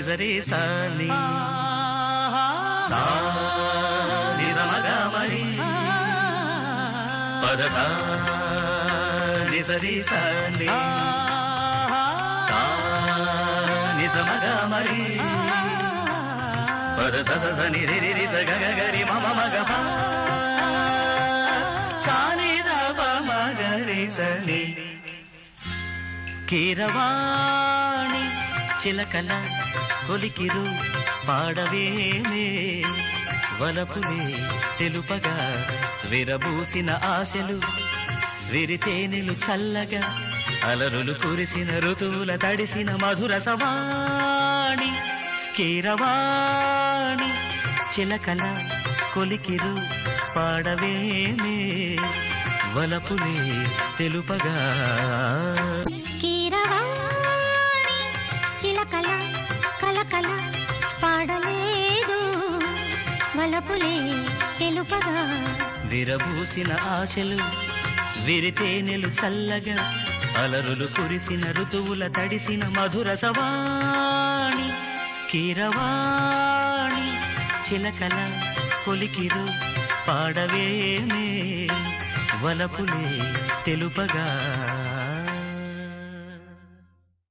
సరి సాని సా ని సమగ మరి పద సా ని సరి సాని సా ని సమగ మరి పద స స ని రి రి స గ గ గ రి మ మ మ గ ప సా ని ద ప మ గ రి స ని కీరవాణి చిలకల కొలికిరు పాడవేమే వలపులే తెలుపగా విరబూసిన ఆశలు విరితేనెలు చల్లగా అలరులు కురిసిన ఋతువుల తడిసిన మధుర సవాణి కీరవాణి చిలకల కొలికిరు పాడవేమే వలపులే తెలుపగా కీరవాణి చిలకల కలకల పాడలేదు వలపులే తెలుపగా విరబూసిన ఆశలు విరితేనెలు చల్లగా అలరులు కురిసిన ఋతువుల తడిసిన మధుర సవాణి కీరవాణి చిలకల కొలికిరు పాడవేమే వలపులే తెలుపగా